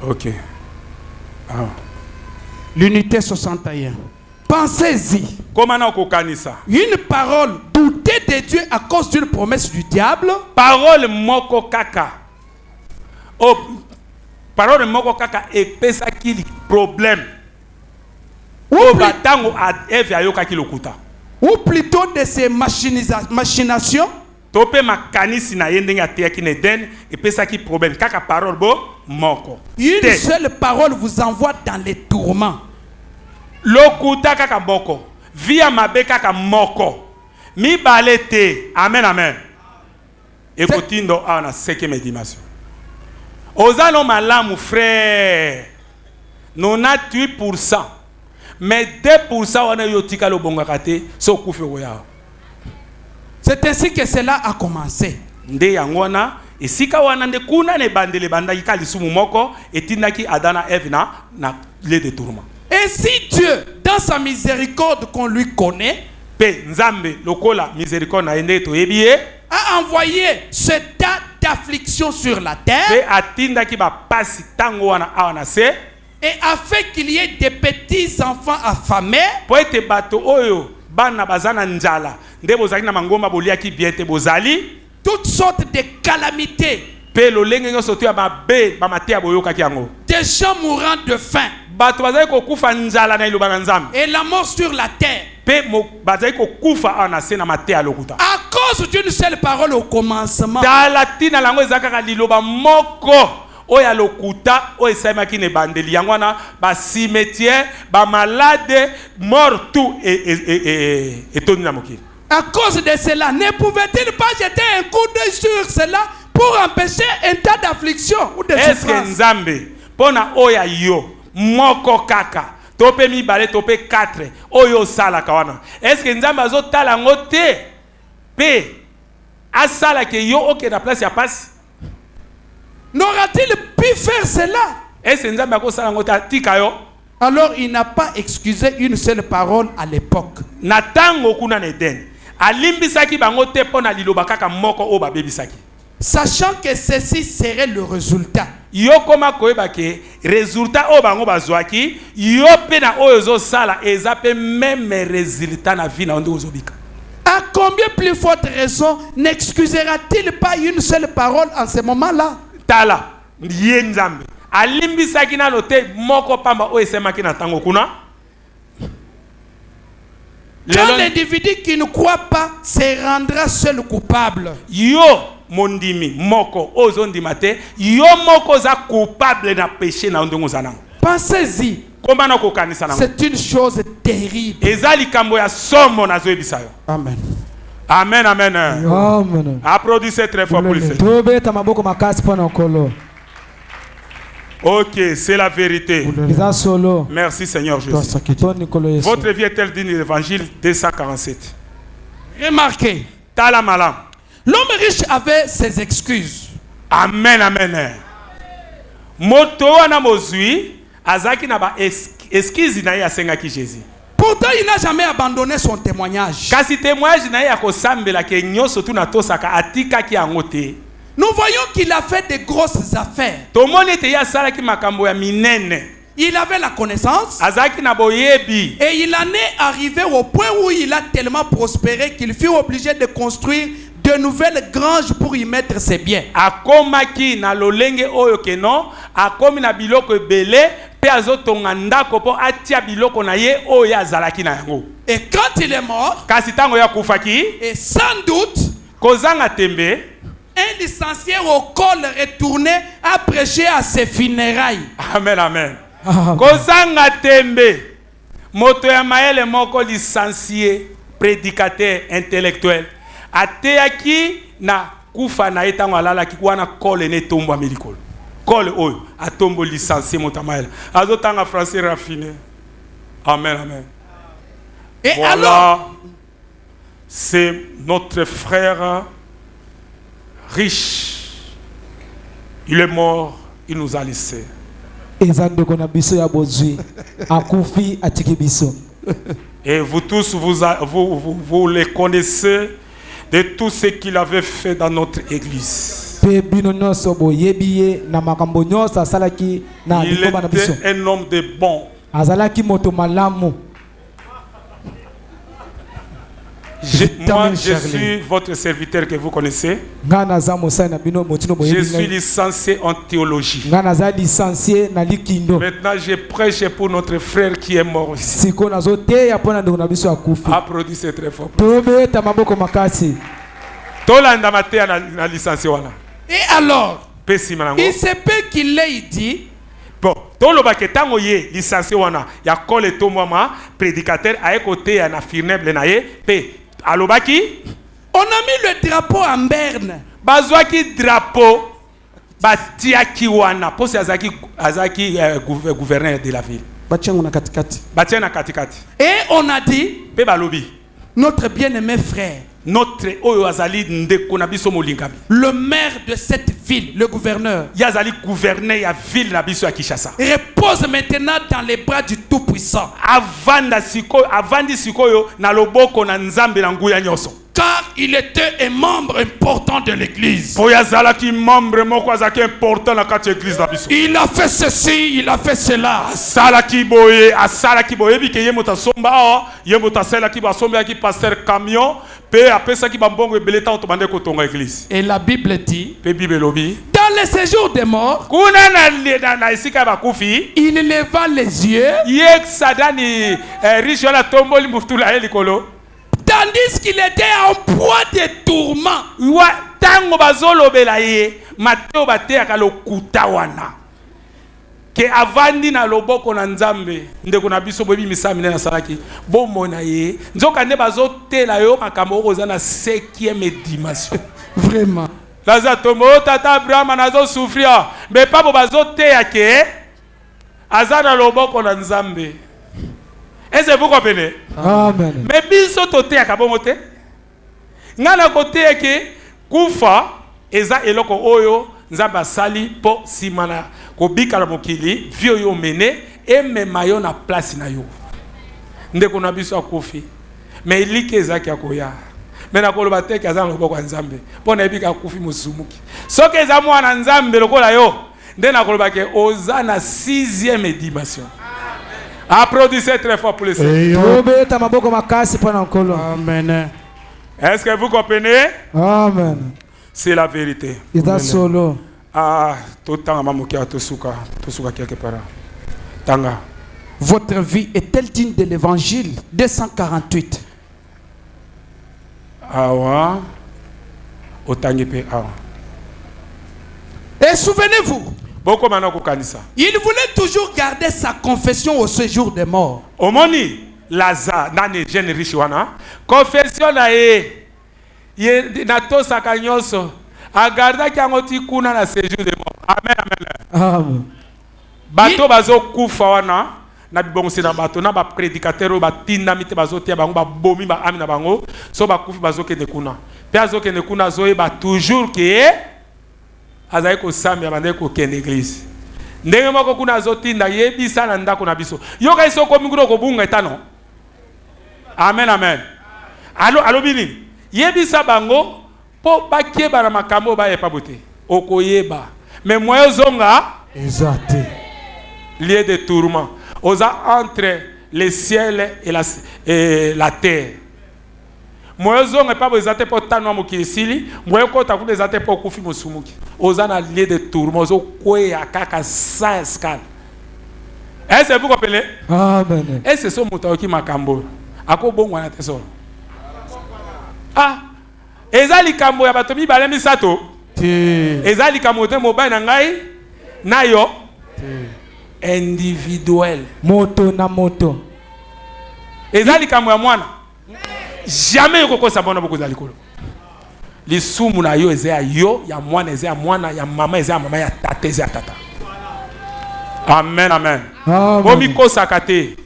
Ok. Ah. L'unité 61. Pensez-y. Comment on kanisa? Une parole doutée de Dieu à cause d'une promesse du diable. Parole moko kaka. Oh, parole moko kaka epesa kili problème. Ou, Batango a Eve ayoka kilokuta. ou plutôt de ces machinations. Tope makanisi na yende nga te ki neden epesa ki problème kaka parole bo moko. Une seule parole vous envoie dans les tourments. Lokuta kaka boko. Via mabe kaka moko. Mi balete. Amen, amen. Ekotindo a na 5e dimension. Ozano malamu frère. 98%. Mais 2% on a yotika lo bongakate so kufe goya. C'est ainsi que cela a commencé. Nde yangwana esika wana nde kuna ne bandele banda yikali sumu moko etindaki Adana Eve na les détournements. Et si Dieu, dans sa miséricorde qu'on lui connaît, Pe nzambe lokola miséricorde na ende to yebie a envoyé ce tas d'afflictions sur la terre, pe atindaki ba pasi tango wana awana se et a fait qu'il y ait des petits enfants affamés, po ete bato oyo bana bazana njala nde bozali na mangoma boliaki biente bozali toutes sortes de calamités, pe lolenge nyonso to ya babe bamate ya boyokaki yango des gens mourant de faim, bato bazali kokufa njala na iloba na nzambe et la mort sur la terre, pe bazali kokufa awa na se na mate ya lokuta à cause d'une seule parole au commencement. tala tina lango eza kaka liloba moko oya lokuta oyo esalemaki na ebandeli yango wana basimetiere bamalade mort tout etondi na mokili. À cause de cela, ne pouvait-il pas jeter un coup d'œil sur cela pour empêcher un tas d'afflictions ou de Est-ce que souffrances? nzambe pona oya yo moko kaka tope mibale tope 4 oyo salaka wana est-ce que nzambe azotala ngo te pe asala ke yo oke na place ya pasi? N'aura-t-il pu faire cela? Est-ce que nzambe akosala ngo te atika yo? Alors il n'a pas excusé une seule parole à l'époque. Na tango kuna na Eden alimbisaki bango te pona liloba kaka moko o babebisaki, Sachant que ceci serait le résultat. yo koma koyeba ke résultat o bango bazwaki yo pe na oyo ozosala eza pe même résultat na vie na onde ozobika. À combien plus forte raison n'excusera-t-il pas une seule parole en ce moment-là? Tala ye nzambe alimbisaki na lote moko pamba o esemaki na tango kuna. Quand l'individu qui ne croit pas se rendra seul coupable. Yo mondimi moko ozondima te yo moko za coupable na péché na ndongo zanango. Pensez-y. Komana ko kanisa nango. C'est une chose terrible. Eza likambo ya somo na zoebisa yo. Amen. Amen, amen. Amen. Applaudissez très fort pour le Seigneur. Tobeta maboko makasi pona okolo. Ok, c'est la vérité. Iza solo. Merci Seigneur Jésus. Toni kolo Yesu. Votre vie est-elle digne de l'évangile 247? Remarquez, Tala malam. l'homme riche avait ses excuses. Amen, amen. Moto wana mozui azaki na ba eskizi na ye asengaki Jésus. Pourtant, il n'a jamais abandonné son témoignage. Kasi témoignage na ye akosambela ke nyonso tu na tosaka atikaki yango te. Nous voyons qu'il a fait de grosses affaires. Tomoni te ya salaki makambo ya minene. Il avait la connaissance Azaki na boyebi. et il en est arrivé au point où il a tellement prospéré qu'il fut obligé de construire de nouvelles granges pour y mettre ses biens. Akomaki na lolenge oyo keno, akomi na biloko ebele, pe azotonga ndako po atia biloko na ye oyo azalaki na yango. Et quand il est mort, Kasi tango ya kufaki, et sans doute, kozanga tembe, un licencié au col retourné a prêché à ses funérailles. amen, amen. Kozanga tembe, moto ya maele moko licencié, prédicateur intellectuel, ateyaki na kufa na etango alalaki wana kole ne tombo amelikolo. Kole oyo atombo licencié moto ya maele. Azotanga français raffiné. Amen, amen. Et Voilà, alors, c'est notre frère riche. Il est mort, il nous a laissé. Ezandeko na biso ya bozwi. Akufi atiki biso. Et vous tous, vous les connaissez de tout ce qu'il avait fait dans notre église. Pe bino nyonso boyebi ye na makambo nyonso asalaki na Il likoma na biso. était un homme de bon. Azalaki moto malamu. Moi, je suis votre serviteur que vous connaissez. Nga naza mosali na bino motino Je boyebi suis ngai. licencié en théologie. Nga naza licencié na likindo. Maintenant, je prêche pour notre frère qui est mort ici. Siko nazo teya pona ndeko na biso akufi. Applaudissez très fort. Tobeta maboko makasi. Tolanda maté na licencié wana. Et alors, Pesi manango. il se peut qu'il ait dit, Bon, toloba ke tango ye licencié wana ya kole to mama prédicateur a côté ya na firneble na ye pe alobaki on a mis le drapeau en berne. bazwaki drapeau batiaki wana pose azaki gouverneur de la ville Batiango na katikati. batia na katikati Et on a dit, pe balobi notre bien-aimé frère, notre oyo azali ndeko na biso molingami le maire de cette ville, le gouverneur, yazali gouverneur ya ville na biso ya Kinshasa repose maintenant dans les bras du Tout-Puissant. avandi sikoyo na loboko na nzambe na nguya nyonso Car il était un membre important de l'église. po yazalaki membre moko azalaki important na kati ya église na biso Il a fait ceci, il a fait cela. asalaki boye bike ye moto asomba awa ye moto asalaki basombelaki pasteur camion pe apesaki bambongo ebele ntango tobande kotonga église Et la Bible dit, pe bible elobi dans le séjour des morts, kuna na esika ya bakufi il leva les yeux, ye sadani riche wana tomboli mufutula ye likolo tandis qu'il était en proie de tourments. wa ntango bazolobela ye mateo bateyaka lokuta wana ke avandi na loboko na nzambe ndeko na biso boyebi misala minene asalaki bomona ye nzoka nde bazotela yo makambo oyo oza na 5e dimension Vraiment. laza tombo tata abrahama nazosufria me papo bazoteya ke aza na loboko na nzambe ese vous comprenez Amen. me biso toteyaka bongo te ngai na koteya ke kufa eza eloko oyo nzambe asali mpo nsima na kobika na mokili vi oyo omene emema yo na place na yo ndeko na biso akufi me eliki ezalaki ya koya me nakoloba teke aza na loboko ya nzambe mpo na yebika akufi mosumuki soki eza mwana nzambe lokola yo nde nakoloba ke oza na 6e dimension. Applaudissez très fort pour le Seigneur. Tobeta maboko makasi pona nkolo. Amen. Est-ce que vous comprenez? Amen. C'est la vérité. Ita solo. Ah, tout le temps, maman qui a tout souka quelque part. Tanga. Votre vie est-elle digne de l'évangile? 248. Awa. Otangi pe awa. Et souvenez-vous, Boko manako kanisa. il voulait toujours garder sa confession au séjour des morts. Omoni Lazare nani jeune riche wana. Confession na ye. Ye na to sakanyoso. Agarda kiango tikuna na séjour des morts. Amen amen. Amen. Bato bazo kufa wana na bibongisi na bato na ba prédicateur ba tinda mite bazo tia bango ba bomi ba ami na bango so ba kufi bazo kende kuna. Pe azo kende kuna zoe ba toujours que azai ko sami abande ko kende église. Ndenge moko kuna azo tinda yebisa na ndako na biso. Yoka iso ko minguro ko bunga etano. Amen amen. Allo bini. Yebisa bango po bakeba na makambo ba yepa bote. Okoyeba. Mais moi zonga Exact. lieu de tourment. Osa entre le ciel et la terre. Moi zonga pas besoin de porter no mokisili, moi ko ta ku besoin de porter kufi mosumuki. Osa na lieu de tourment, ozo koya kaka sans escale. Est-ce que vous comprenez? Amen. Est-ce que so moto ki makambo? Ako bongo na teso. Ah, ezali kambo ya bato mibale misato. Ezali kamote mobile na ngai nayo individuel. Moto na moto. Ezali kamo ya mwana. Jamais yokokosa bona bokoza likolo. Lisumu na yo ezea yo ya mwana ezea mwana ya mama ezea mama ya tata ezea tata. Amen amen. Bomi kosa kate.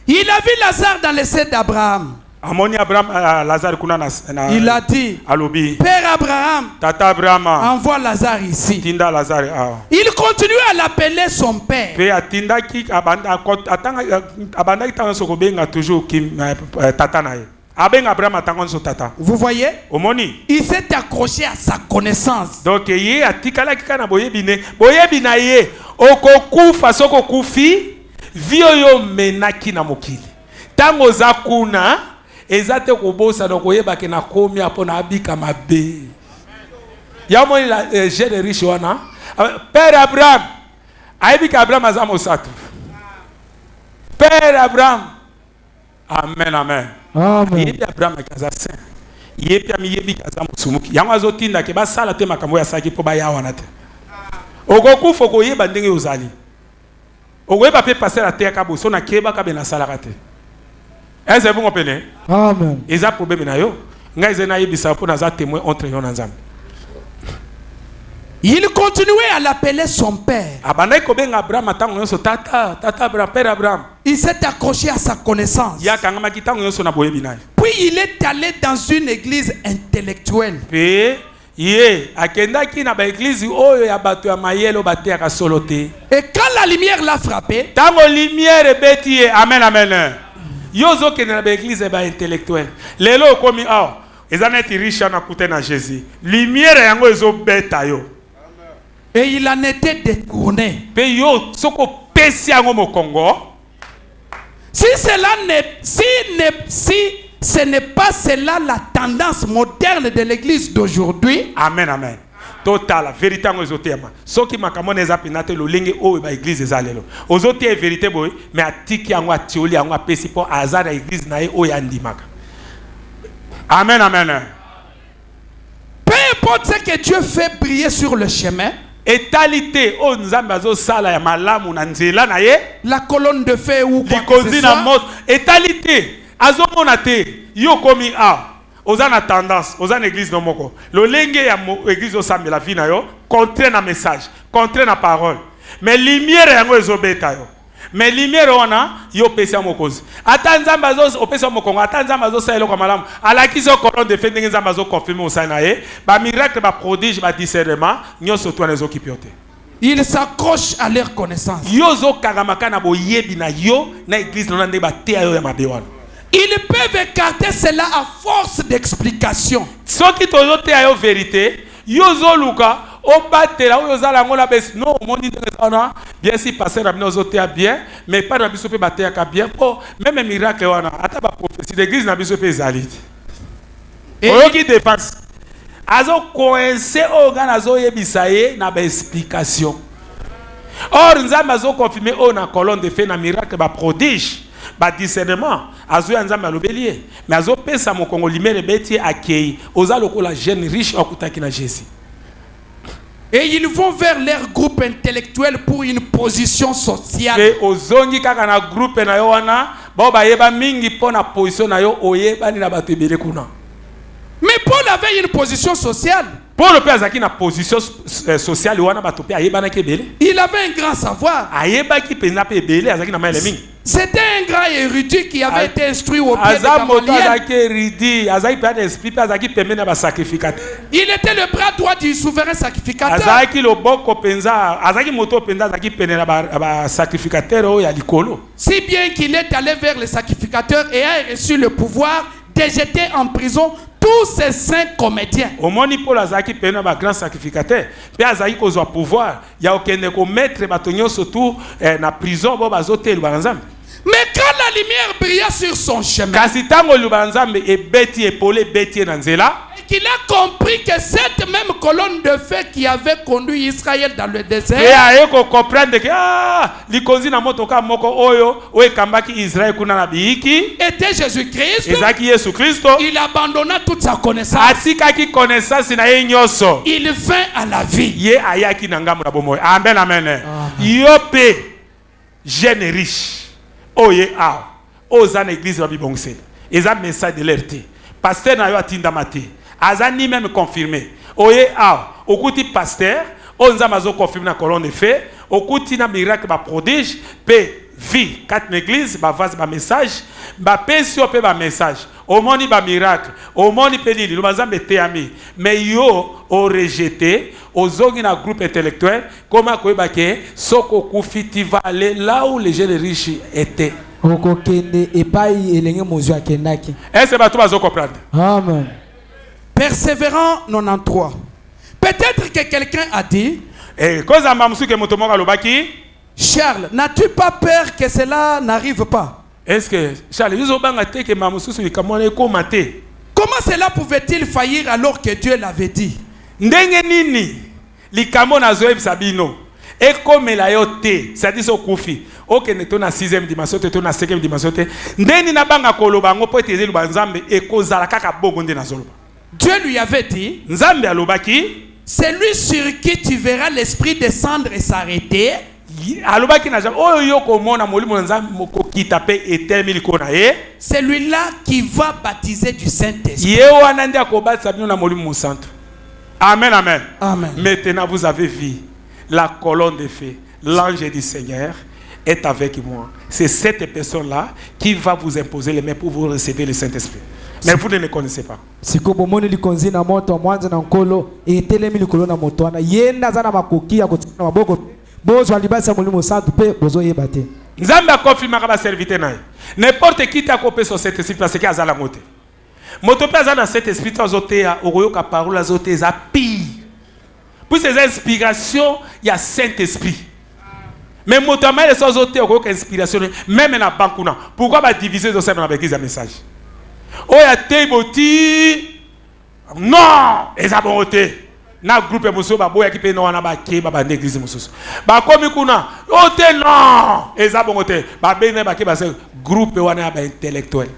Il a vu Lazare dans le sein d'Abraham. Amoni Abraham Lazare kuna na Il a dit, alobi Père Abraham, tata Abraham envoie Lazare ici. tinda Lazare Il continue à l'appeler son père. pe atinda ki abanda atanga abanda kitanga sokobenga toujours ki tata na ye abenga Abraham atango nso tata. Vous voyez? Omoni. Il s'est accroché à sa connaissance. Donc ye atikala kika na boyebine. Boyebina ye okokufa soko kufi vio yo menaki na mokili. Tango za kuna ezate kobosa donc oyeba ke na komi apona abika mabe. Ya moni la jeune riche wana. Père Abraham. Aibika Abraham azamo satu. Père Abraham. Amen, amen. Amen. Yebi Abraham kaza saint. Yebi ami yebi kaza musumuki. Yango azotinda ke basala te makambo ya saki po ba yawana te. Ogokufa koyeba ndenge ozali. Ogoyeba pe passer la terre kaboso na keba ka bena sala kate. Est-ce que vous comprenez? Amen. Eza problème na yo. Nga ezena yebisa po na za témoin entre yo na nzambe. Il continuait à l'appeler son père. Abandai ko benga Abraham tango yoso tata Abraham, père Abraham. Il s'est accroché à sa connaissance. Ya kangama kitango yoso na boyebi na. Puis il est allé dans une église intellectuelle. Pe ye akendaki na ba église oyo ya bato ya mayelo bateaka solo te. Et quand la lumière l'a frappé, Tango lumière beti ye, amen amen. Yozo kende na ba église ba intellectuel. Lelo komi aw ezaneti riche na kute na Jésus. Lumière yango ezo beta yo. et il en était détourné. Pe yo soko pesi yango mokongo. Si ce n'est pas cela la tendance moderne de l'église d'aujourd'hui, Amen, amen. Total, vérité en ezotema. Soki makamone eza pinate lo lenge o ba église ezalelo. Ozoti e vérité boy, mais atiki yango atioli yango apesi po azara église na ye o yandimaka. Amen, amen. peu importe ce que Dieu fait briller sur le chemin, Etalité o nzambe azo sala ya malamu na nzela na ye. la colonne de feu ou quoi que Likozi ce na soit, mot. Etalité azo monate yo komi a. Oza na tendance, oza na église no moko. Lo lenge ya église o sambe la vie na yo, contre na message, contre na parole. Mais lumière yango ezobeta yo. Mais lumière wana yo pesa mokozi. Ata nzamba zo opesa mokongo, ata nzamba zo sa eloko malamu. Alaki zo colonne de fait ndenge nzamba zo confirmer o sa na ye, ba miracle ba prodige ba discernement, nyoso to na zo kipiote. ils s'accrochent à leur connaissance. Yo zo kagamaka na boyebi na yo na église na ndenge ba te yo ya mabe wana. Ils peuvent écarter cela à force d'explication. Soki tozo te yo vérité, yo zo luka o batela o yozala ngona bes non moni ndena bien si passer na bino zo te bien, mais pas na biso pe bateya ka bien. Oh, même miracle wana ata ba prophétie d'église na biso pe ezali. Et Oyoki défense. Azo coincé o gana zo yebisa ye na ba explication. Or nzamba zo confirmer o na colonne de fait na miracle ba prodige. Ba discernement azo ya nzambe alobelier mais azo pesa mokongo limere beti akei oza lokola jeune riche okutaki na Jésus et ils vont vers leur groupe intellectuel pour une position sociale. et ozongi kaka na groupe na yo wana ba ba yeba mingi pona position na yo oyebani na bato ebele kuna. Mais Paul avait une position sociale. Pour le père zaki na position sociale wana bato pe ayebana ke ebele Il avait un grand savoir. ayebaki penza pe ebele azaki na maele mingi. C'était un grand érudit qui avait été instruit au pied de Azamoto Gamaliel. azaki ridi azaki pe esprit pe azaki pembe na ba sacrificateur. Il était le bras droit du souverain sacrificateur. Azaki loboko penza azaki moto penza azaki pene na ba sacrificateur o ya likolo. Si bien qu'il est allé vers le sacrificateur et a reçu le pouvoir de jeter en prison tous ces saints comédiens. Omoni Paul azaki pene ba grand sacrificateur pe azaki kozwa pouvoir ya okende ko mettre bato nyonso tout na prison bo bazotelu banzambe. Mais quand la lumière brilla sur son chemin, Kasi tango lubanzambe ebeti epole beti na nzela et qu'il a compris que cette même colonne de feu qui avait conduit Israël dans le pe désert ayeko comprendre que likonzi na motoka moko oyo ekambaki Israël kuna na biiki était Jésus-Christ, ezaki Yesu Kristo il abandonna toute sa connaissance. atikaki connaissance na ye nyonso Il vint à la vie. ye ayaki na ngambo na bomoi. Amen, amen. Yo pe jeune riche oye aw oza na église ba bibongse eza message de l'alerté pasteur na yo atinda mate azani même confirmé oye aw okuti pasteur onza mazo confirmer na colonne de feu okuti na miracle ba prodige pe vie quatre église ba vase ba message ba pesi pe ba message omoni ba miracle omoni pe lili lubanzambe teami mais yo o rejeté ozongi na groupe intellectuel comment koyeba ke soko kufi tu vas aller là où les jeunes riches étaient. okokende epai elenge mozwi akendaki. Est-ce que bato bazo comprendre? Amen. Persévérant 93. Peut-être que quelqu'un a dit, Et cause à mamsu ke moto moko alobaki, Charles, n'as-tu pas peur que cela n'arrive pas? est-ce que Charles biso banga te ke mamsu su likamona ekoma te? Comment cela pouvait-il faillir alors que Dieu l'avait dit? Ndenge nini likamona zoebisa bino ekomela yo te, c'est-à-dire so kufi okende to na 6e dimension te to na 5e dimension te ndeni na banga koloba ngo po etezeli ba nzambe ekozala kaka bongo nde na zoloba. Dieu lui avait dit, Nzambe alobaki, celui sur qui tu verras l'esprit descendre et s'arrêter, alobaki na jambe oyo yo komona molimo na nzambe moko kita pe etemi likona ye, celui-là qui va baptiser du Saint-Esprit. ye wana ndi akobatisa bino na molimo mosantu. Amen, amen. Amen. Maintenant vous avez vu la colonne de feu, l'ange du Seigneur est avec moi. C'est cette personne-là qui va vous imposer les mains pour vous recevoir le Saint-Esprit. Mais vous ne le connaissez pas. Siko bomoni likonzi na moto mwanza na nkolo etelemi likolo na moto wana yenda zana makoki ya kotina maboko bozo alibasa molimo santu pe bozo yebate. Nzambe a confirmé ba serviteur na. N'importe qui t'a copé sur cet esprit parce qu'il y a la moto. Moto pe azana cet esprit azotea okoyoka parole azote za pire. Pour ces inspirations, il y a Saint-Esprit. Mais moto ma les azotea okoyoka inspiration même na bankuna. Pourquoi ba diviser au sein de l'église un message? Oh ya teboti non eza bongote na groupe muso ba boya ki pe no wana ba ke ba l'église mususu ba komi kuna oh te non eza bongote ba bene ba ke ba se groupe wana ba intellectuel.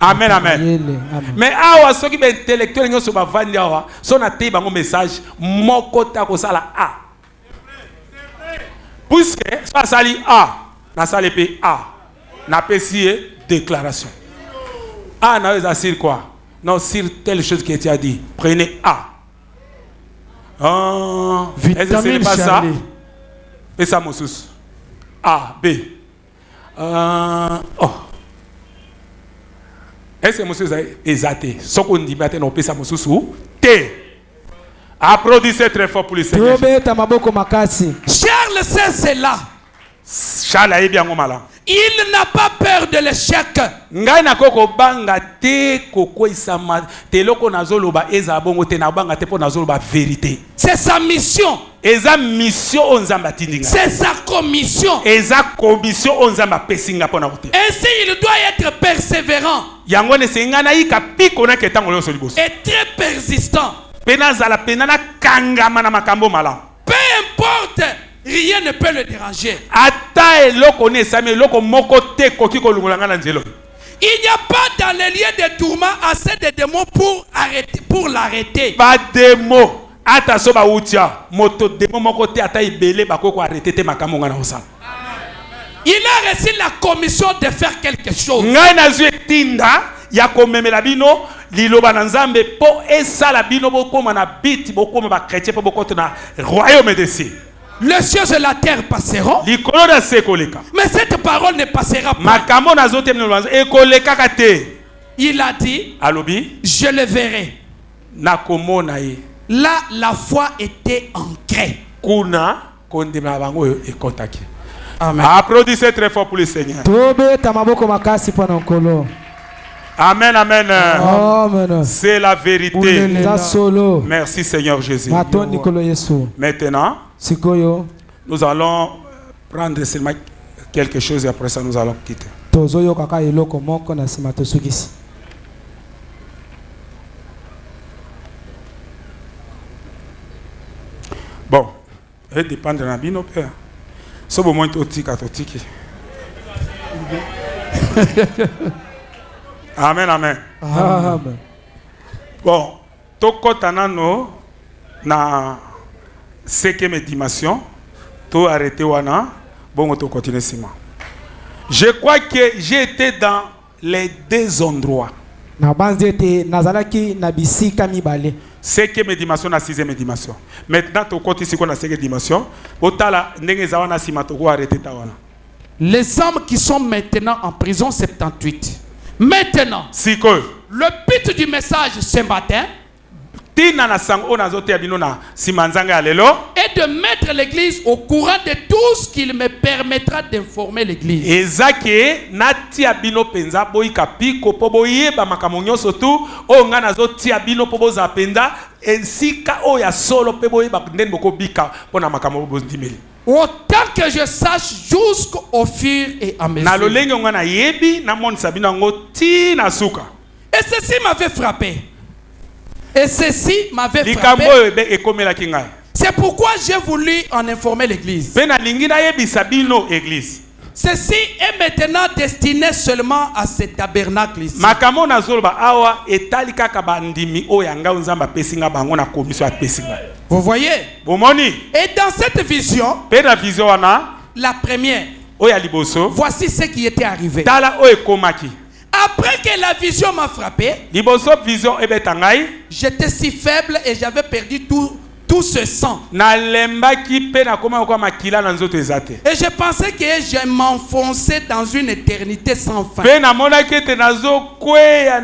Amen, amen. Mais awa soki ba intellectuel nyoso ba vandi awa so na te bango message moko ta ko sala a puisque ça sali a na sali pe a na pesi déclaration. A n'a pas sur quoi? Non, sur telle chose qui était dit. Prenez A. Est-ce que ce n'est pas ça? Et ça, Moussous. A, B. Oh. Est-ce que Moussous est exalté? Ce qu'on dit maintenant, on peut ça, Moussous. T. Applaudissez très fort pour le Seigneur. Charles sait cela. Charles a bien malin. Il n'a pas peur de l'échec. Ngai na koko banga te koko isama te loko nazoloba eza bongo te na banga te po nazoloba vérité. C'est sa mission. Eza mission onzamba tindinga. C'est sa commission. Eza commission onzamba pesinga pona kote. Ainsi il doit être persévérant. Yango ne sengana yika piko na ketango lo soliboso. Et très persistant. Pena zala pena na kangama na makambo mala. Peu importe. Rien ne peut le déranger. Il n'y a pas dans les lieux de tourment assez de démons pour l'arrêter. Pas de mots. Attention ba utia. Moto démon moko te ata ibele bakoko arrêter te makambo ngana osala. Il a reçu la commission de faire quelque chose. Ngai na zwe tinda ya komemela bino liloba na nzambe po esala bino bokoma na biti bokoma ba chrétien po bokota na royaume de cieux. Les cieux et la terre passeront. Mais cette parole ne passera pas. Il a dit, je le verrai. Là, la foi était ancrée. Amen. Applaudissez très fort pour le Seigneur. Amen, amen. Amen. C'est la vérité. Merci Seigneur Jésus. Maintenant, nous allons prendre seulement quelque chose et après ça nous allons quitter. Bon, ça dépend de la vie, nos pères. C'est au moins tiki. Amen, amen. Amen. Bon, tokotanano na 5e dimension, to arrêté wana, bon to continuer sima. Je crois que j'ai été dans les deux endroits. Na banzete nazalaki na bisika mibale. 5e dimension na 6e dimension. Maintenant to continue siko na 5e dimension, otala ndenge za wana sima to ko arrêté ta wana. Les hommes qui sont maintenant en prison 78. Maintenant, le but du message ce matin est de mettre l'église au courant de tout ce qu'il me permettra d'informer l'église. Ezake natia bino penza boyika piko po boyeba makambo nyonso tu o nga nazo tia bino po boza penza ensika o ya solo pe boyeba ndeni boko bika pona makambo bozindimeli. Autant que je sache jusqu'au fur et à mesure. Na lolenge nga na yebi na monisa bino ngo ti na suka. Et ceci m'avait frappé. Et ceci m'avait Likambo frappé. ebe ekomela kingai. C'est pourquoi j'ai voulu en informer l'église. Pena lingi na yebisa bino église. Ceci est maintenant destiné seulement à ce tabernacle ici. Makambo na zoloba awa etali kaka bandimi o yanga nzamba pesinga bango na commission pesinga. Vous voyez? Bomoni. Et dans cette vision, Pena vision wana la première, o ya liboso. voici ce qui était arrivé. Tala o ekomaki. Après que la vision m'a frappé, Liboso vision ebetangai. j'étais si faible et j'avais perdu tout ce sang. Na lembaki pe na koma kwa makila na nzoto ezate. Et je pensais que je m'enfonçais dans une éternité sans fin. Pe na mona kete nazo kwea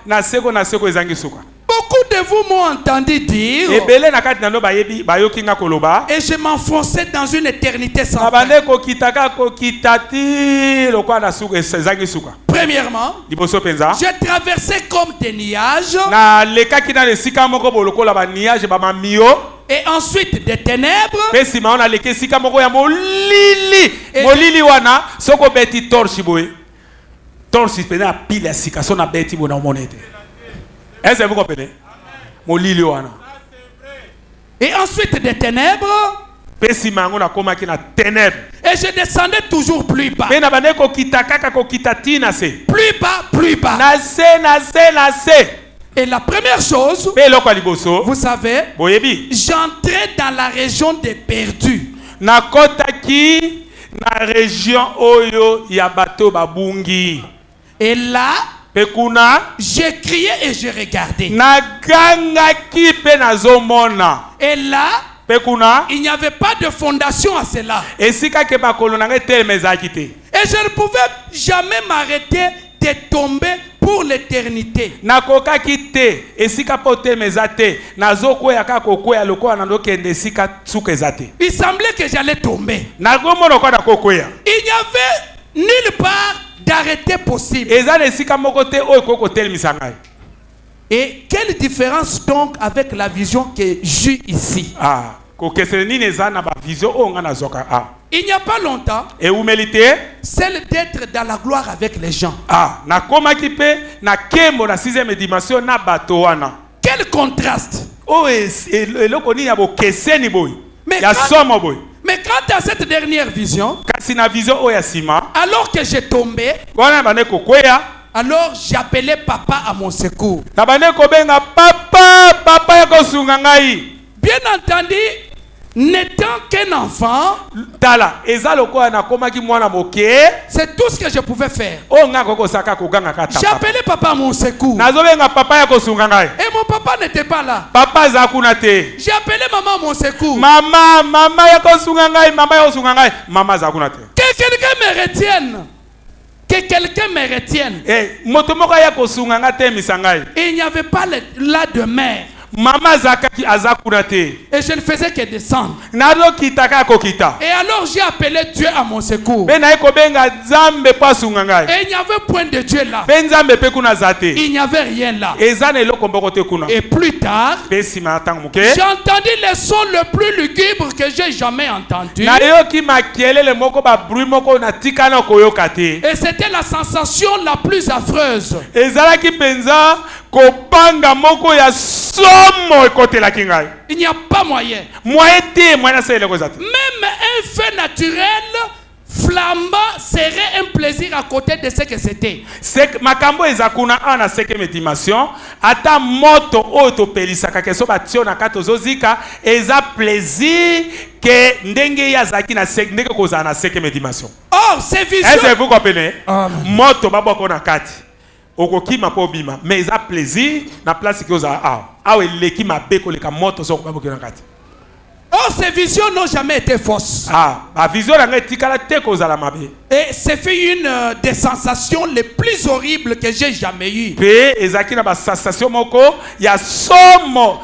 na seko ezangi suka. Beaucoup de vous m'ont entendu dire Ebele na kati na no bayebi bayoki nga koloba. et je m'enfonçais dans une éternité sans fin. Abande ko kitaka ko kitati lokwa na suka ezangi suka. Premièrement, Liboso penza. je traversais comme des nuages Na leka kina le sika moko boloko la ba niage ba mamio. et ensuite des ténèbres. Pesi maona leke sika moko ya molili. Et- Molili wana soko beti torche boy. Torche pena pile ya sika sona beti bona monete. Est-ce que vous comprenez? Molili wana. Et ensuite des ténèbres. Pesi mango na koma ki na ténèbres. Et je descendais toujours plus bas. Pena bane ko kita kaka ko kita tina se. Plus bas, plus bas. Na se. Et la première chose, Pe loko liboso. vous savez, Boyebi. j'entrais dans la région des perdus. Na kota ki na région oyo ya bato babungi. Et là, Pekuna j'ai crié et j'ai regardé. na ganga ki pe na zomona. Et là, Pekuna il n'y avait pas de fondation à cela. esika ke bakolo na ngete mezaki te. Et je ne pouvais jamais m'arrêter de tomber pour l'éternité. Na koka ki te esika pote mezate na zoko ya ka kokoya lokola na ndokende esika suka ezate. Il semblait que j'allais tomber. Na gomono kwa na kokoya. Il n'y avait nulle part d'arrêté possible. Eza na esika moko te oyo koko telemisa ngai. Et quelle différence donc avec la vision que j'ai ici? Ah, kokesele nini eza na ba vision o nga na zoka ah. Il n'y a pas longtemps, E humilité celle d'être dans la gloire avec les gens. ah na koma ki pe na kembo na 6e dimension na bato wana. Quel contraste! O eloko nini ya bokeseni boy. Mais Ya quand- somo boy. Mais quant à cette dernière vision, Kasi na vision o ya sima alors que j'ai tombé, wana bane kokwea alors j'appelais papa à mon secours. na bane kobenga papa ya kosunga ngai. Bien entendu, n'étant qu'un enfant, Tala eza lokola na komaki mwana moke c'est tout ce que je pouvais faire. o nga kokosaka koganga kata. J'appelais papa à mon secours. Nazobenga papa ya kosunga ngai. Et mon papa n'était pas là. Papa aza kuna te. J'ai appelé maman à mon secours. Mama ya kosunga ngai, mama ya kosunga ngai, mama aza kuna te. Que quelqu'un me retienne. Que quelqu'un me retienne. Eh, moto moko ya kosunga ngai te misangai. Et il n'y avait pas là de mer. Mama azakaki aza kuna te. Et je ne faisais que descendre. Nazo kitaka kokita. Et alors j'ai appelé Dieu à mon secours. Be na kobenga Nzambe po asunga ngai. Et il n'y avait point de Dieu là. Be Nzambe pe kuna za te. Il n'y avait rien là. Eza na eloko mboko te kuna. Et plus tard, Pe sima ntango moke. j'ai entendu le son le plus lugubre que j'ai jamais entendu. Nayoki makelele moko ba bruit moko na tika na koyoka te. Et c'était la sensation la plus affreuse. Ezalaki penza kopanga moko ya somo ekotelaki ngai. Il n'y a pas moyen. Moyen te moyen na sele ko zate. Même un feu naturel flambant serait un plaisir à côté de ce que c'était. C'est makambo ezakuna ana 5e dimension ata moto oyo topelisaka keso batio na kati ozozika eza plaisir que ndenge yazaki na ndenge kozala na 5e dimension. Or, ces visions... Est-ce que vous comprenez? Amen. Moto baboko na kati okokima po bima mais eza plaisir na place ki ozala awa awa eleki mabe koleka moto soko baboko na kati. Or, Or, ces visions n'ont jamais été fausses. ba vision na ngai tikala te kozala mabe. Et c'est fait une des sensations les plus horribles que j'ai jamais eues. Pe ezaki na ba sensation moko ya somo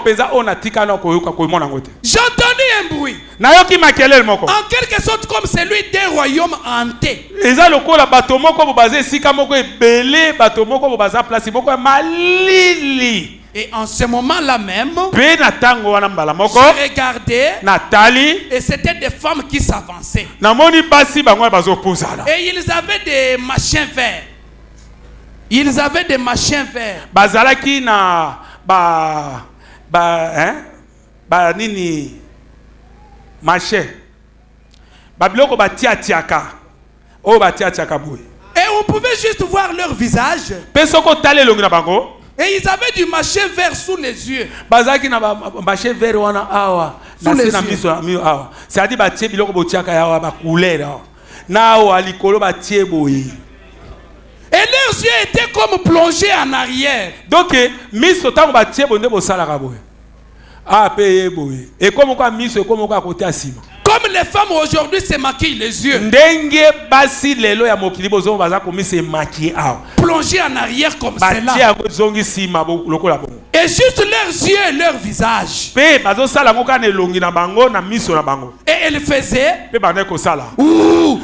peza ona tikana ko yoka ko mona ngote. J'entendais un bruit. Nayoki makelele moko. En quelque sorte comme celui d'un royaume hanté. Eza lokola bato moko bo baze sika moko ebele bato moko bo baza place moko ya malili. Et en ce moment-là même, Pe na tango wana mbala moko. je regardais Natali et c'était des femmes qui s'avançaient. namoni basi bango bazo pozala. Et ils avaient des machins verts. Ils avaient des machins verts. Bazalaki na ba nini marché. Ba biloko ba tiaka. O ba tiaka boy. Et on pouvait juste voir leur visage. Pesoko tale longi na bango. Et ils avaient du machin vert sous les yeux. Bazaki na marché vert wana awa. Sous les Na yeux. miso mi awa. C'est-à-dire ba tie biloko bo tiaka ya ba couleur. Na awa likolo ba tie boy. Et leurs yeux étaient comme plongés en arrière. Donc miso tango ba tie bonde bo sala ka boy. Ah peye boy. Et comme quoi miso comme quoi côté asima. Comme les femmes aujourd'hui se maquillent les yeux. Ndenge basi lelo ya mokili bozo baza komi se maquiller awa. Plongés en arrière comme Batie cela. yango zongi sima lokola bongo. Et juste leurs yeux et leur visage. Pe bazo sala ngo kana elongi na bango na miso na bango. Et elles faisaient. Pe bande ko sala. Ouh.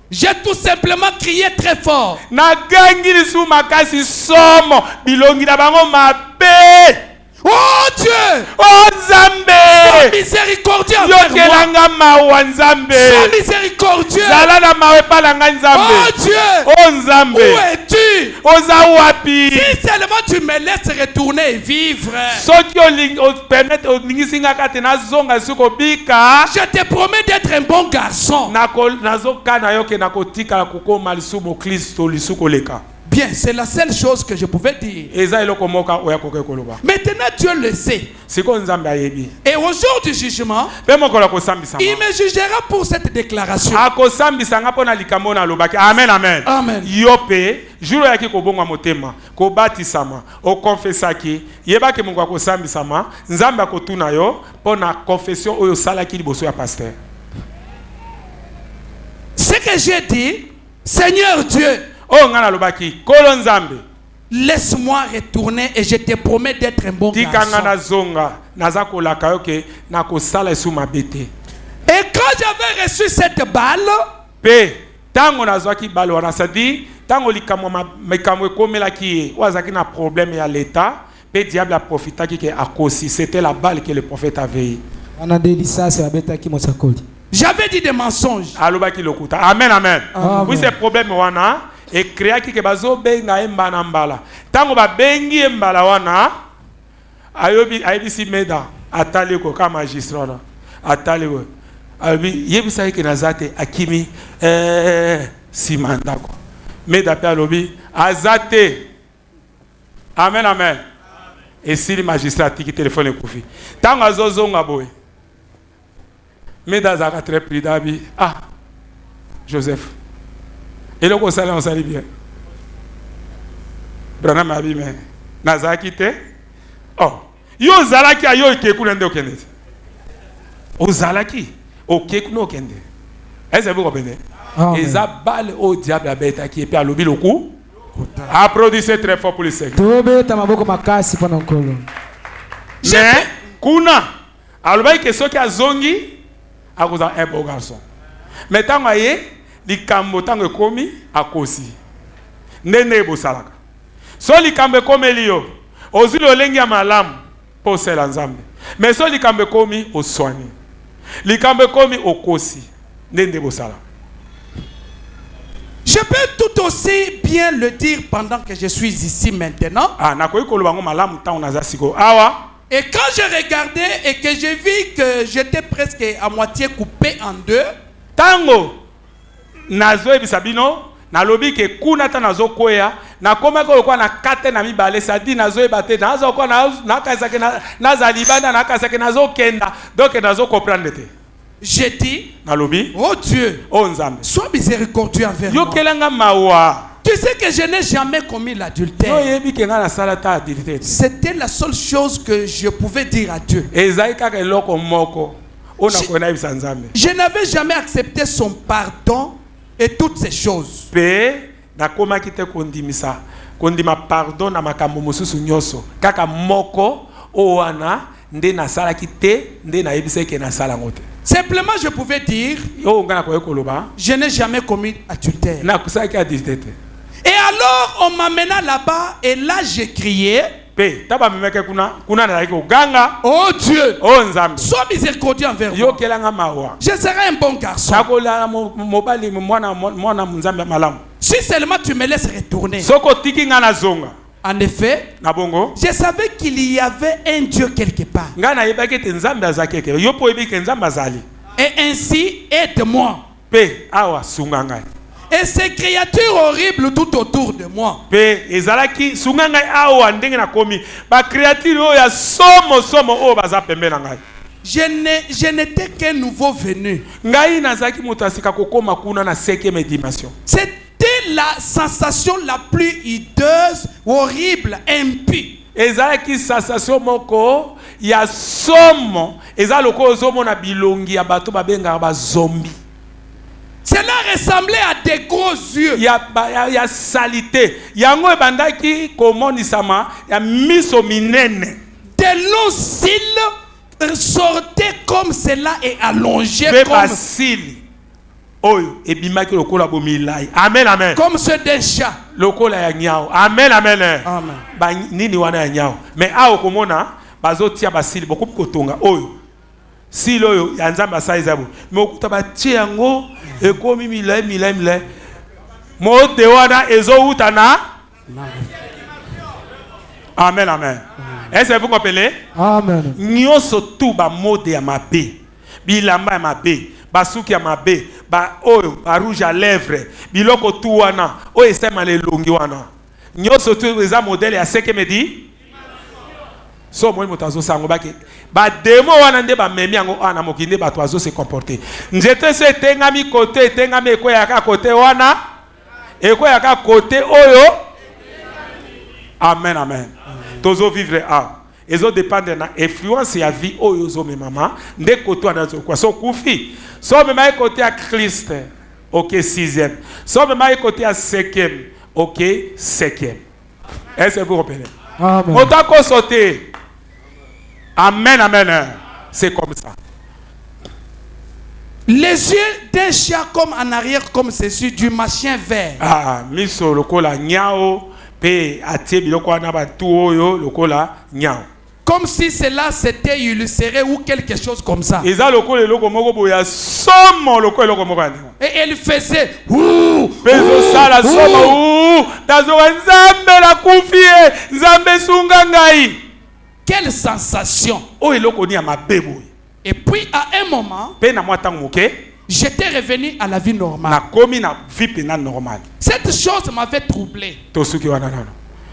J'ai tout simplement crié très fort. Na gangi lisu makasi somo bilongi na bango mabe. Oh Dieu! Oh Nzambe! Miséricordieux envers moi. Yokelanga mawa Nzambe. Sois miséricordieux. Zala na mawe pala nga Nzambe. Oh Dieu! Oh Où Nzambe. es-tu? Oza wapi? Si seulement tu me laisses retourner et vivre, Soki o permettre o ningisinga kate na zonga suko bika. je te promets d'être un bon garçon. Nazokana yoke nakotika kokoma lisumo Kristo lisuko leka. Bien, c'est la seule chose que je pouvais dire. Eza eloko moka oya koke koloba. Maintenant, Dieu le sait. Siko Nzambe ayebi. Et au jour du jugement, Pe mokolo kosambisa. il me jugera pour cette déclaration. Akosambisa nga pona likambo na lobaki. Amen amen. Amen. Yope juro yaki kobongwa motema, kobatisama, o confessaki, yebaki mungu akosambisama, Nzambe akotuna yo pona confession oyo salaki liboso ya pasteur. Ce que j'ai dit, Seigneur Dieu, Oh ngana lobaki, kolo Nzambe. laisse-moi retourner et je te promets d'être un bon Tika nga garçon. na zonga, naza kolaka yoke na kosala esu mabete. Et quand j'avais reçu cette balle, Pe tango nazwaki balo wana sadi tango likambo ekomelaki ye wazaki na problème ya l'état pe diable a profitaki ke akosi c'était la balle que le prophète avait eu. wana nde lisasi babetaki mosakoli. j'avais dit des mensonges. Alobaki lokuta. Amen amen. Amen. Oui c'est problème wana et créaki ke bazo benga embana mbala. Tango ba bengi mbala wana ayobi si meda atali ko kama magistrat atali ko abi yebisa yake nazate akimi simandako meda pe alobi azate. Amen amen. Et si le magistrat tiki téléphone ekufi tango azozonga boy meda zaka très prudent abi Joseph eloko sala on sali bien Branham abi mais nazaki te yo zalaki ayo keku nende okende ozalaki okeku no okende est-ce que vous comprenez? Eza balle au diable abetaki et puis alobi loku applaudissez très fort pour le Seigneur. tobeta maboko makasi mpona nkolo. Mais kuna alobaki ke soki azongi akoza un beau garçon mais tango aye likambo tango ekomi akosi ndenge ebosalaka so likambo ekomeli yo ozwi lolengi ya malamu mpo osala Nzambe mais so likambo ekomi oswani likambo ekomi okosi ndenge ebosala. Je peux tout aussi bien le dire pendant que je suis ici maintenant. Nakoki koloba ngo malamu tango naza siko awa. Et quand je regardais et que j'ai vu que j'étais presque à moitié coupé en deux, tango nazo ebisa bino nalobi ke kuna ta nazo koya na koma ko kwa na kate na mibale sadi nazo ebate nazo kwa na kaisa ke na zalibanda na kaisa ke nazo kenda donc nazo comprendre te. j'ai dit, Nalobi oh Dieu, oh Nzambe sois miséricordieux envers moi. yokelanga mawa Tu sais que je n'ai jamais commis l'adultère. oyebi ke nga nasala ta adultère. C'était la seule chose que je pouvais dire à Dieu. ezali kaka eloko moko oyo nakoki nayebisa nzambe Je n'avais jamais accepté son pardon et toutes ces choses. mpe nakomaki te kondima pardon na makambo mosusu nyonso kaka moko oyo wana nde nasalaki te nde nayebisa eke nasala yango te. Simplement, je pouvais dire, oyo nga nakoki koloba je n'ai jamais commis adultère. nakosalaki adultère te. Et alors, on m'amena là-bas et là, j'ai crié, mpe ta bamemeke kuna nazalaki koganga oh Dieu, oyo nzambe sois miséricordieux envers moi. yokelanga mawa Je serai un bon garçon. nakolala mobali mwana nzambe malamu Si seulement tu me laisses retourner. soki otiki nga nazonga En effet, na bongo je savais qu'il y avait un Dieu quelque part. ngai nayebaki ete nzambe azalaki ekele yo mpo oyebi ke nzambe azali Et ainsi, aide-moi. mpe awa sunga ngai Et ces créatures horribles tout autour de moi. mpe ezalaki sunga ngai awa ndenge nakomi bakreature oyo ya somosomo oyo baza pembe na ngai Je n'étais qu'un nouveau venu. ngai nazalaki moto asika kokóma kuna na 5e dimension. C'était la sensation la plus hideuse, horrible, impie. ezalaki sensation moko ya somo eza lokola ozomona bilongi ya bato babengaka bazombi Cela ressemblait à des gros yeux. ya salite yango ebandaki komonisama ya miso minene Des longs cils sortaient comme cela et allongés mpe comme, basili oyo ebimaki lokola bomilai. Amen, amen. comme ceux d'un chat. Lokola ya nyao. Amen, amen. Amen. Ba nini wana ya nyao. Mais awo komona bazotia basili bokopi kotonga oyo. Sili oyo ya nzambe asaiza bo. Mais okuta batie yango ekomi milai. Mote wana ezouta na. Amen, amen. Est-ce que vous comprenez? Amen. Nyonso tu ba mode ya mabe. Bilamba ya mabe. Basuki ya mabe. Ba oyo ba rouge à lèvres. Biloko tu wana. O esema le longi wana. Nyonso tu eza modèle ya seke medi. So moi motazo sango baki. Ba demo wana nde ba memi yango ana mokinde ba toazo se comporter. Nzete se tengami côté tengami ekoya ka côté wana. Ekoya ka côté oyo. Amen, amen. Tozo vivre a. Ezo dépendre na influence ya vie oyo zo me mama nde koto anazo kwa so kufi. So me mai côté à Christ. OK, 6e. So me mai côté à 5e. OK, 5e. Est-ce que vous comprenez? Amen. Motako sauter. Amen, amen. C'est comme ça. Les yeux d'un chat comme en arrière, comme ceci, du machin vert. Ah, miso lokola nyao pe atie biloko na batu oyo lokola nyao. Comme si cela s'était ulcéré ou quelque chose comme ça. Eza lokola loko moko boya somo lokola loko moko andi. Et elle faisait ouh, Pezo sala somo tazo nzambe la kufie nzambe sunga ngai. quelle sensation. O eloko ni ya mabebo. Et puis à un moment, Pe na mwata moke j'étais revenu à la vie na normale. komi na vie pena normale. Cette chose m'avait troublé. Tosuki wana nano.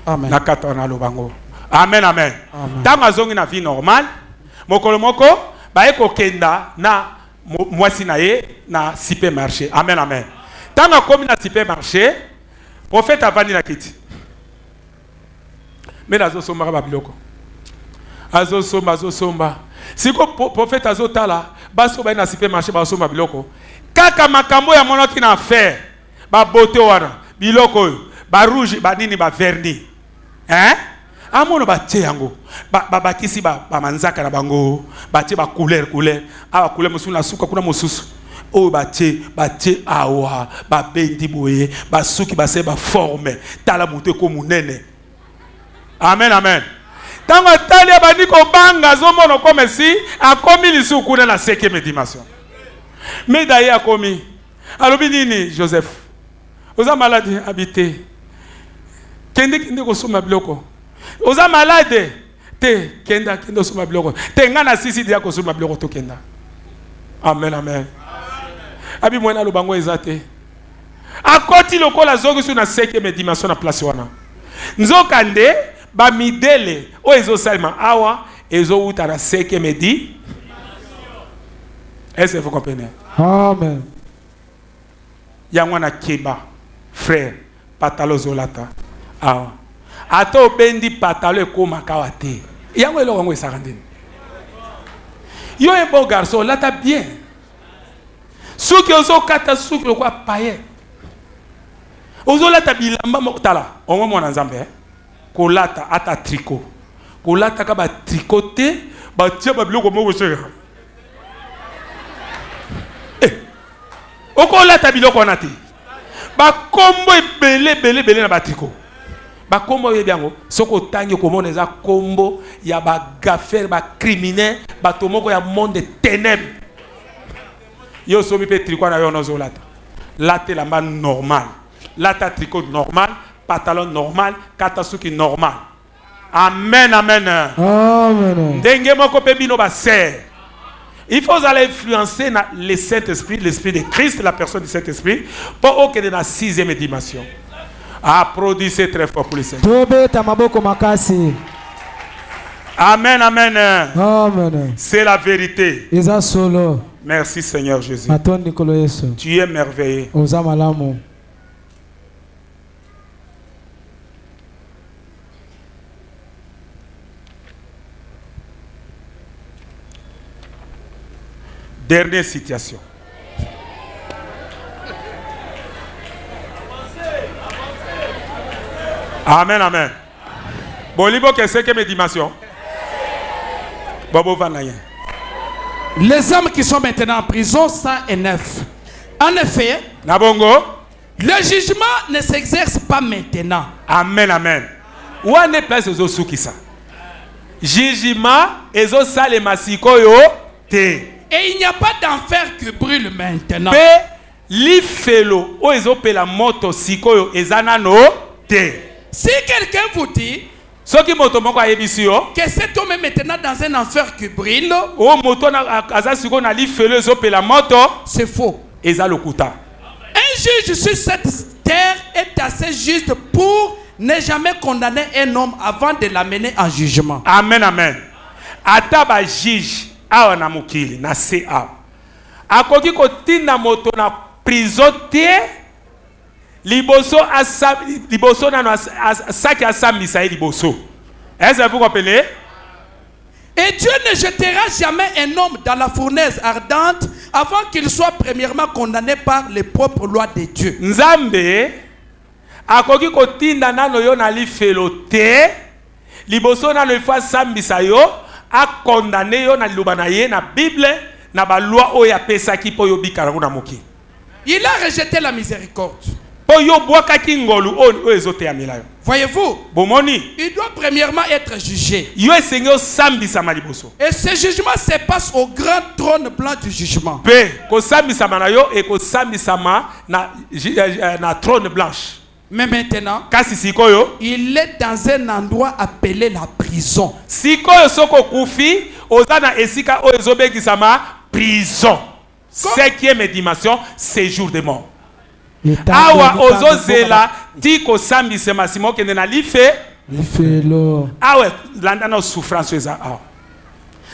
Amen. Na kata wana lobango. Amen, amen. Amen. Tanga zongi na vie normale. Mokolo moko ba eko kenda na mwasi na ye na supermarché. Amen, amen. Tanga komi na supermarché, prophète avandi na kiti. Mais nazo somba ba biloko. Azo somba. Siko prophète azo tala, baso ba na supermarché ba somba biloko. Kaka makambo ya monaki na affaire. Ba beauté wana, biloko, ba rouge, ba nini ba vernis. Hein? Amono ba tie yango. Ba kisi ba manzaka na bango, ba tie ba couleur. Aba couleur musu na suka kuna mususu. O ba tie awa, ba bendi boye, ba suki ba se ba forme, tala mutu ko munene. Amen, amen. Tango talia bandi ko banga zomono comme si akomi lisu kuna na 5e dimension. Mais d'ailleurs akomi. Alobi nini Joseph? Oza malade habité. Kende ko soma biloko. Oza malade te kenda soma biloko. Te ngana sisi dia ko soma biloko to kenda. Amen, amen. Abi mwana lobango ezate. Akoti lokola zogi su na 5e dimension na place wana. Nzokande ba midele o ezo salma awa ezo uta na 5e di. Est-ce que vous comprenez? Amen. Yangwana keba frère patalo zolata awa ata obendi patalo ekoma kawa te yango eloko yango esaka ndeni yo un bon garçon lata bien soki ozokata suki lokwa paye ozolata bilamba moko tala ongo mwana nzambe kolata ata tricot kolata ka ba tricot te batia babiloko moko seka okolata biloko wana te bakombo ebele na batricot bakombo oyebi yango soki otangi okomona eza kombo ya bagafere bacriminel bato moko ya monde ténèbre yo somi mpe tricot na yo nozolata lata elamba normal lata tricot normal pantalon normal kata suki normal amen amen Amen. ndenge moko mpe bino baser il faut aller influencer le Saint-Esprit, l'Esprit de Christ, la personne du Saint-Esprit, pour au dans la 6e dimension. Applaudissez très fort pour le Seigneur. Tobeta maboko makasi. Amen, amen. Amen. C'est la vérité. Eza solo. Merci Seigneur Jésus. Maton Nikolo Yesu. Tu es merveilleux. Oza malamu. Dernière situation. Amen, amen. Bon, libo que c'est que mes dimensions. Bobo Vanayen. Les hommes qui sont maintenant en prison, 109. En effet, Nabongo. le jugement ne s'exerce pas maintenant. Amen, amen. Où en est place aux sous qui ça? Jugement, et aux salles masikoyo, te. Et il n'y a pas d'enfer qui brûle maintenant. Pe li felo o ezope la moto sikoyo ezanano te. Si quelqu'un vous dit Soki moto moko ayebisi yo que cet homme est maintenant dans un enfer qui brûle, o moto na aza sikoyo na li felo ezope la moto c'est faux. eza lokuta. Un juge sur cette terre est assez juste pour ne jamais condamner un homme avant de l'amener en jugement. Amen, amen. Ata ba juge awa na mukili na se awa akoki kotinda moto na prison te liboso nano asaki asambisa ye liboso. Est-ce que vous comprenez? Et Dieu ne jettera jamais un homme dans la fournaise ardente avant qu'il soit premièrement condamné par les propres lois de Dieu. Nzambe akoki kotinda nano yo na lifelo te liboso nano ifo asambisa yo a condamné yo na liloba na ye na Bible na ba loi o ya pesa ki po yo bikara na moki. Il a rejeté la miséricorde. Po yo boaka ki ngolu o ezote ya milayo. Voyez-vous, Bomoni il doit premièrement être jugé. yo esengo sambisa maliboso. Et ce jugement se passe au grand trône blanc du jugement. Pe ko sambisa na yo e ko sambisa na trône blanche. Mais maintenant, Kasi sikoyo il est dans un endroit appelé la prison. sikoyo soko kufi ozana esika o ezobekisama prison. 5e dimension, séjour de mort. Awa ozozela tiko sambise masimo kende na life Lifelo. awa landa na souffrance eza awa.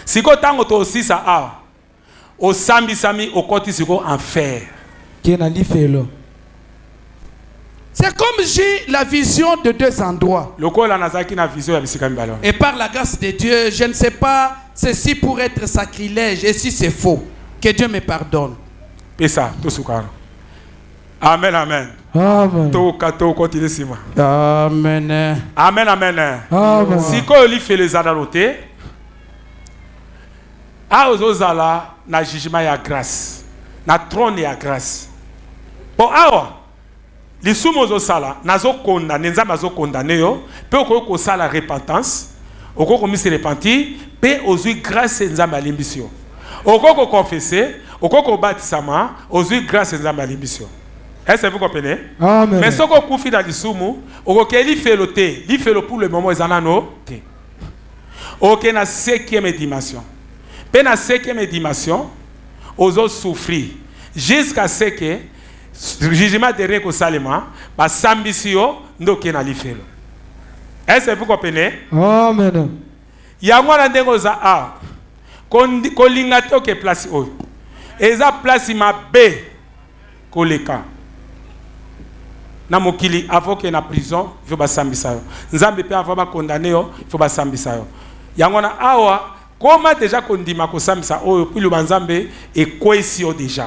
Siko tango to osisa awa osambisami okoti siko enfer. Kena lifelo. C'est comme j'ai la vision de deux endroits. Lokola nazaki na vision ya bisika mibale. Et par la grâce de Dieu, je ne sais pas ceci pourrait être sacrilège et si c'est faux. Que Dieu me pardonne. Pesa to sukara. Amen, amen. Amen. To continue sima. Amen. Amen, amen. Amen. Siko li fait les adaloté. A ozozala na jugement ya grâce. Na trône ya grâce. Bon awa li sumo sala nazo condamné nzamba zo condamné yo pe ko sala repentance okoko mi se repentir pe ozui grâce nzamba limbisio okoko confesser okoko batisama ozui grâce nzamba limbisio. Est-ce que vous comprenez? Amen. Mais ce qu'on confie dans le sumu okoko li fait le té li fait le pour le moment ezanano te ok na 5e dimension pe na 5e dimension ozo souffrir jusqu'à ce que jugement dernier ko salema ba sambisio ndoke na lifelo. Est-ce que vous comprenez? Amen. Yango na ndengo za a kolinga te ke place oyo eza place ma be koleka na mokili avant que na prison il faut basambisa yo nzambe pe avant ba condamner yo il faut basambisa yo yango na awa comment déjà kondima ko sambisa oyo puis le banzambe e kwesi yo déjà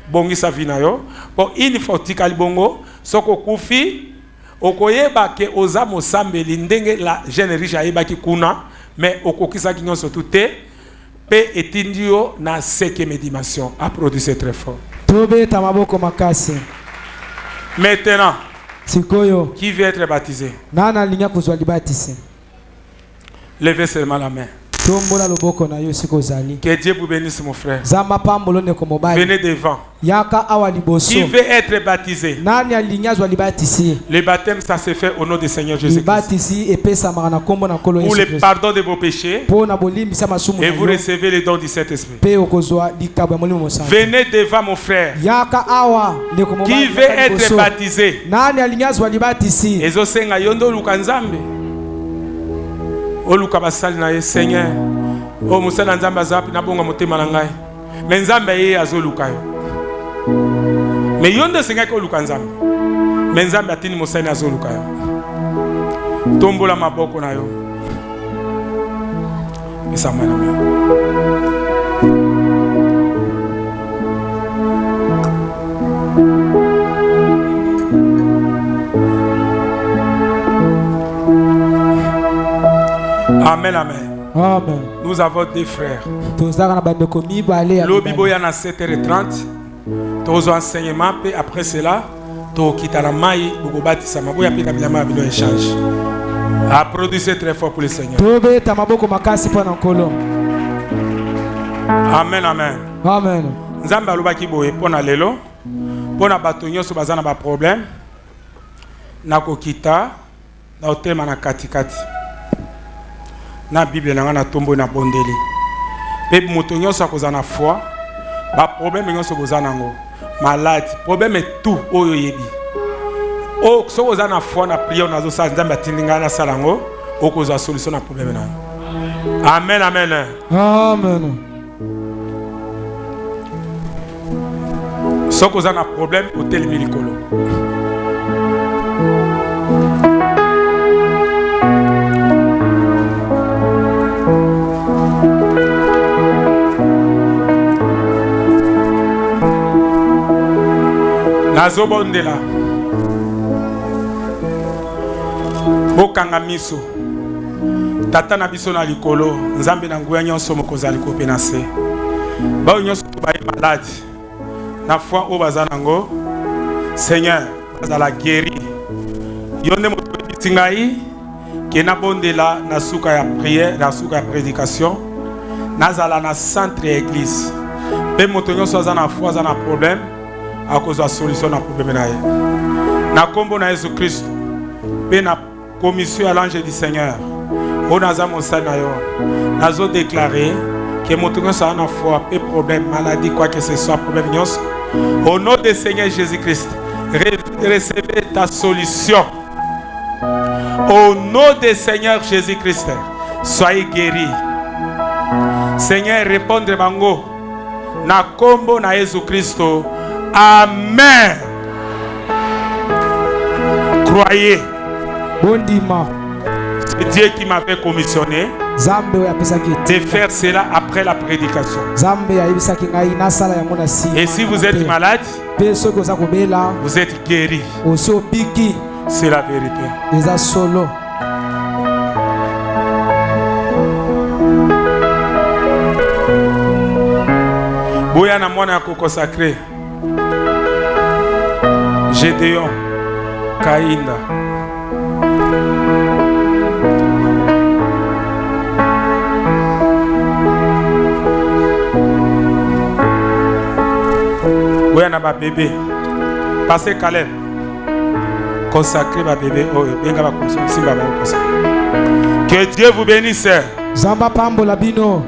bongisa vina yo bon une fois tikali bongo soko kufi okoyeba ke oza mosambeli ndenge la jeune riche ayebaki kuna mais okokisaki nyonso tout te pe etindio na 5e dimension a produit très fort. Tobeta maboko makasi. Maintenant, sikoyo qui veut être baptisé? Nana linya kuzwa libatisi. Levez seulement la main. Tombola loboko na yo siko zali. Que Dieu vous bénisse mon frère. Zamba pambolo ne komobali. Venez devant. Yaka awa liboso. Qui veut être baptisé? Nani alinya zwa libatisi. Le baptême ça se fait au nom du Seigneur Jésus-Christ. Libatisi epesa marana kombo na kolo Yesu. Pour le pardon de vos péchés. Pona bolimbi sa masumu. Et vous recevez le don du Saint-Esprit. Pe okozwa likabo ya molimo mosantu. Venez devant mon frère. Yaka awa ne komobali. Qui veut être baptisé? Nani alinya zwa libatisi. Ezo senga yondo lukanzambe. Oluka basali na ye Seigneur. O musala nzambe azapi na bonga motema na ngai. Mais nzambe ye azoluka yo. Mais yondo senga ko luka nzambe. Mais nzambe atini musala azoluka yo. Tombola maboko na yo. Bisa mwana me. Amen, amen. Amen. Nous avons des frères. Lobi boya na 7h30. Tozo enseignement et après cela, to kita la mai bugobati sama boya pika bilama bino échange. A produit très fort pour le Seigneur. Tobe tamaboko makasi pona nkolo. Amen, amen. Amen. Nzamba lobaki boye pona lelo. Pona bato nyonso bazana ba problème. Na kokita na otema na katikati. Na Bible na ngana tombo na bondeli. Pe moto nyonso akozana foi, ba problème nyonso bozana ngo. Malade, problème tout oyo yebi. O so kozana foi na prière nazo sa nzambe atindinga na salango, okozwa solution na problème na. Amen, amen. Amen. So kozana problème hôtel milikolo. Nazobondela bokanga miso tata na biso na likolo nzambe na nguya nyonso mokoza likope na se ba nyonso baye malade na foi o bazana ngo Seigneur bazala guéri yonde moto bitingai ke na bondela na suka ya prière na suka ya prédication nazala na centre église pe moto nyonso azana foi azana problème à cause de la solution à problème na ye. Na kombo na Jésus Christ, pe na commission à l'ange du Seigneur. On a za monsa na yo. Nazo déclaré que mon tout ça na foi, pe problème, maladie quoi que ce soit problème nyos. Au nom du Seigneur Jésus-Christ, recevez ta solution. Au nom du Seigneur Jésus-Christ, soyez guéris. Seigneur, répondre bango. Na kombo na Jésus Christ. Amen. Croyez. Bondima. C'est Dieu qui m'avait commissionné de faire cela après la prédication. Et si vous êtes malade, vous êtes guéri. C'est la vérité. Boya na mwana koko sacré. Gédéon Kainda. Boya na ba bébé. Passez Caleb. Consacré ba bébé. Oh, benga ba consacré ba consacré. Que Dieu vous bénisse. Zamba pambo labino.